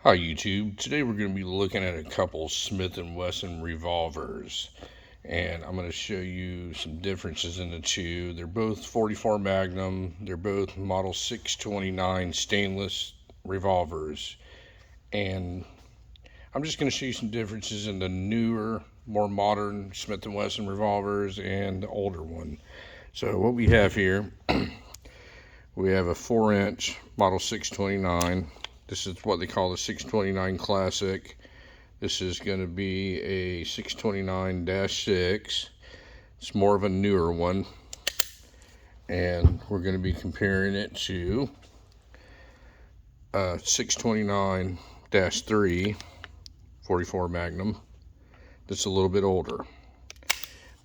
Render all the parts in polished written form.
Hi YouTube. Today we're going to be looking at a couple Smith & Wesson revolvers, and I'm going to show you some differences in the two. They're both 44 Magnum. They're both model 629 stainless revolvers, and I'm just going to show you some differences in the newer, more modern Smith & Wesson revolvers and the older one. So what we have here, we have a 4-inch model 629. This is what they call the 629 Classic. This is going to be a 629-6. It's more of a newer one. And we're going to be comparing it to 629-3 44 Magnum. That's a little bit older.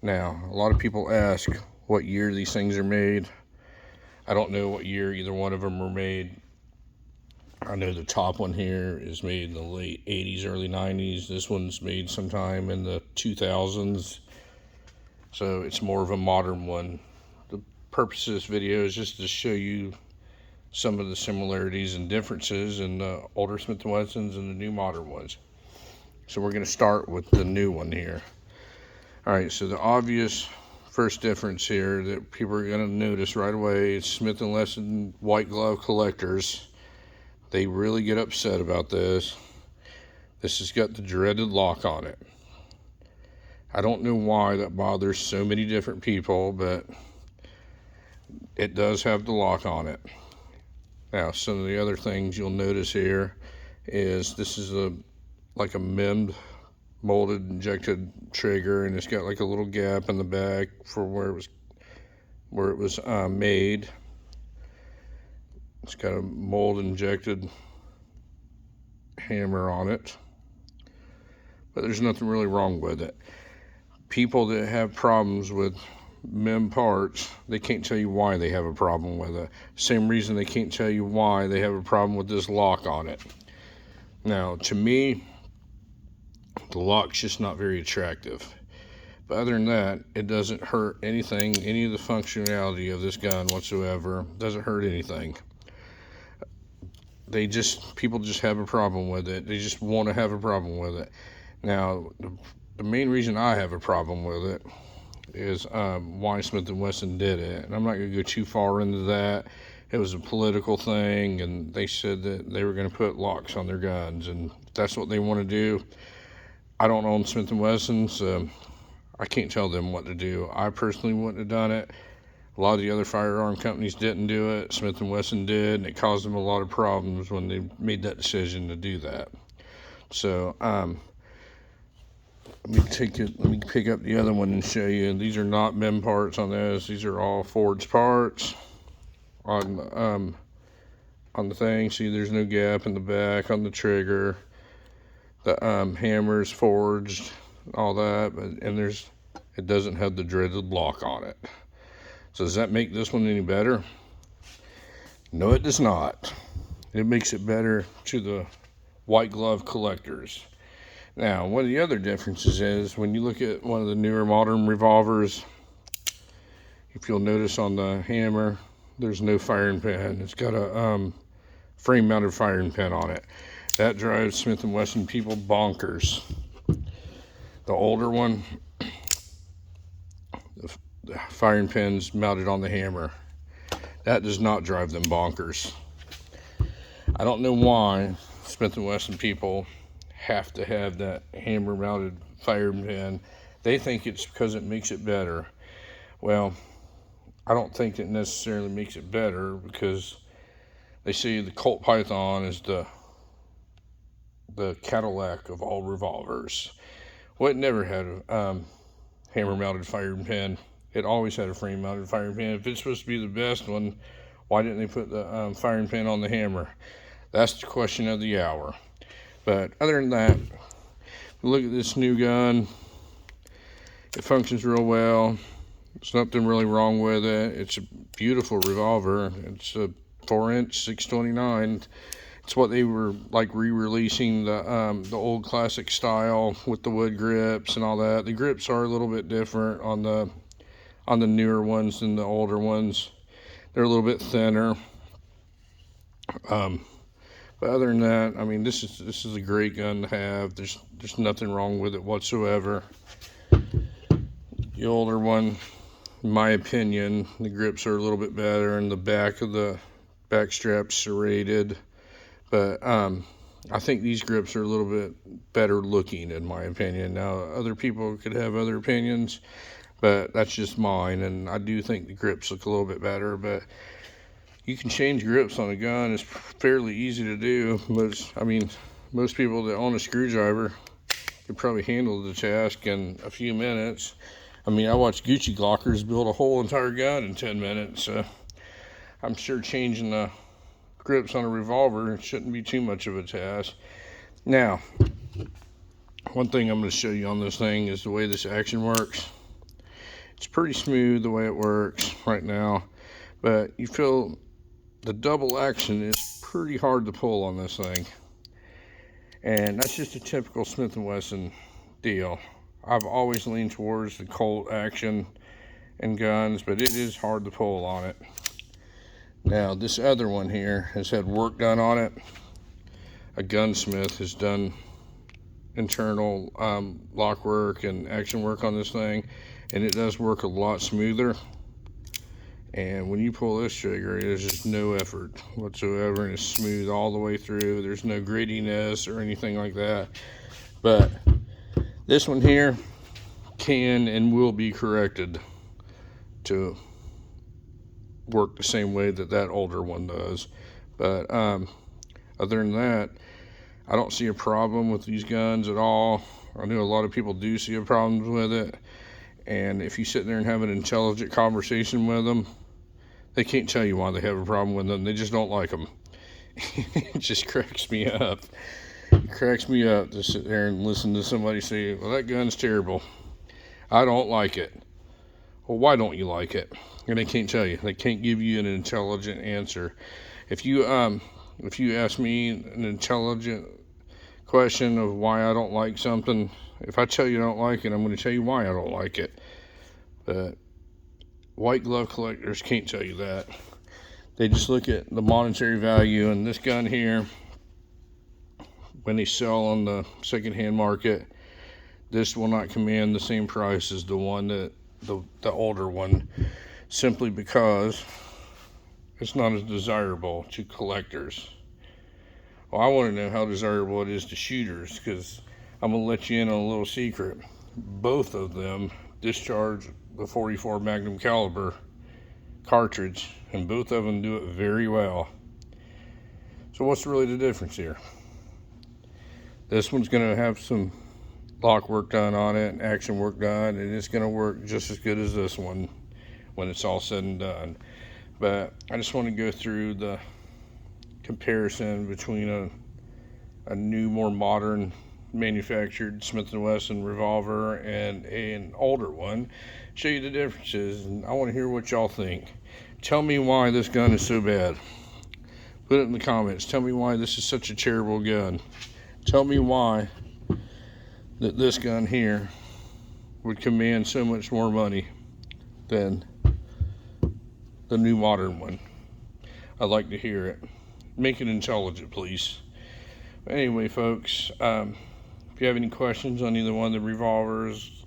Now, a lot of people ask what year these things are made. I don't know what year either one of them were made. I know the top one here is made in the late 80s, early 90s. This one's made sometime in the 2000s. So it's more of a modern one. The purpose of this video is just to show you some of the similarities and differences in the older Smith & Wessons and the new modern ones. So we're going to start with the new one here. Alright, so the obvious first difference here that people are going to notice right away is Smith & Wesson white glove collectors. They really get upset about this. This has got the dreaded lock on it. I don't know why that bothers so many different people, but it does have the lock on it. Now, some of the other things you'll notice here is this is like a MIM'd molded injected trigger, and it's got like a little gap in the back for where it was made. It's got a mold injected hammer on it, but there's nothing really wrong with it. People that have problems with MIM parts, they can't tell you why they have a problem with it. Same reason they can't tell you why they have a problem with this lock on it. Now, to me, the lock's just not very attractive. But other than that, it doesn't hurt anything, any of the functionality of this gun whatsoever. Doesn't hurt anything. People just have a problem with it. They just want to have a problem with it. Now, the main reason I have a problem with it is why Smith & Wesson did it. And I'm not going to go too far into that. It was a political thing, and they said that they were going to put locks on their guns, and if that's what they want to do. I don't own Smith & Wesson, so I can't tell them what to do. I personally wouldn't have done it. A lot of the other firearm companies didn't do it. Smith & Wesson did, and it caused them a lot of problems when they made that decision to do that. So, let me pick up the other one and show you. These are not MIM parts on this. These are all forged parts on the thing. See, there's no gap in the back on the trigger. The hammer's forged, all that, and it doesn't have the dreaded lock on it. So does that make this one any better? No, it does not. It makes it better to the white glove collectors. Now, one of the other differences is when you look at one of the newer modern revolvers, if you'll notice on the hammer, there's no firing pin. It's got a frame-mounted firing pin on it. That drives Smith & Wesson people bonkers. The older one, the firing pin's mounted on the hammer. That does not drive them bonkers. I don't know why Smith & Wesson people have to have that hammer mounted firing pin. They think it's because it makes it better. Well, I don't think it necessarily makes it better, because they say the Colt Python is the Cadillac of all revolvers. Well, it never had a hammer mounted firing pin. It always had a frame mounted firing pin. If it's supposed to be the best one, why didn't they put the firing pin on the hammer? That's the question of the hour. But other than that, look at this new gun. It functions real well. There's nothing really wrong with it. It's a beautiful revolver. It's a 4-inch 629. It's what they were like re-releasing the old classic style with the wood grips and all that. The grips are a little bit different on the newer ones than the older ones. They're a little bit thinner. But other than that, I mean, this is a great gun to have. There's nothing wrong with it whatsoever. The older one, in my opinion, the grips are a little bit better, and the back of the back strap's serrated. But I think these grips are a little bit better looking, in my opinion. Now, other people could have other opinions, but that's just mine, and I do think the grips look a little bit better. But you can change grips on a gun. It's fairly easy to do. Most people that own a screwdriver could probably handle the task in a few minutes. I mean, I watched Gucci Glockers build a whole entire gun in 10 minutes. I'm sure changing the grips on a revolver shouldn't be too much of a task. Now, one thing I'm going to show you on this thing is the way this action works. It's pretty smooth the way it works right now, but you feel the double action is pretty hard to pull on this thing, and that's just a typical Smith & Wesson deal. I've always leaned towards the Colt action in guns, but it is hard to pull on it. Now, this other one here has had work done on it. A gunsmith has done internal lock work and action work on this thing, and it does work a lot smoother. And when you pull this trigger, there's just no effort whatsoever, and it's smooth all the way through. There's no grittiness or anything like that. But this one here can and will be corrected to work the same way that older one does. But other than that, I don't see a problem with these guns at all. I know a lot of people do see a problem with it, and if you sit there and have an intelligent conversation with them, they can't tell you why they have a problem with them. They just don't like them. It just cracks me up. It cracks me up to sit there and listen to somebody say, well, that gun's terrible. I don't like it. Well, why don't you like it? And they can't tell you. They can't give you an intelligent answer. If you ask me an intelligent question of why I don't like something, if I tell you I don't like it, I'm going to tell you why I don't like it. But white glove collectors can't tell you that. They just look at the monetary value. And this gun here, when they sell on the secondhand market, this will not command the same price as the one that the older one, simply because it's not as desirable to collectors. Well, I want to know how desirable it is to shooters, because I'm going to let you in on a little secret. Both of them discharge the 44 Magnum caliber cartridge, and both of them do it very well. So what's really the difference here? This one's going to have some lock work done on it and action work done, and it's going to work just as good as this one when it's all said and done. But I just want to go through the comparison between a new, more modern manufactured Smith & Wesson revolver and an older one, show you the differences, and I want to hear what y'all think. Tell me why this gun is so bad. Put it in the comments. Tell me why this is such a terrible gun. Tell me why that this gun here would command so much more money than the new modern one. I'd like to hear it. Make it intelligent, please. But anyway, folks, if you have any questions on either one of the revolvers,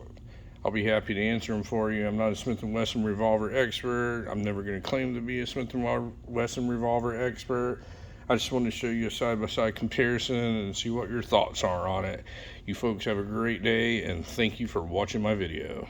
I'll be happy to answer them for you. I'm not a Smith & Wesson revolver expert. I'm never going to claim to be a Smith & Wesson revolver expert. I just want to show you a side-by-side comparison and see what your thoughts are on it. You folks have a great day, and thank you for watching my video.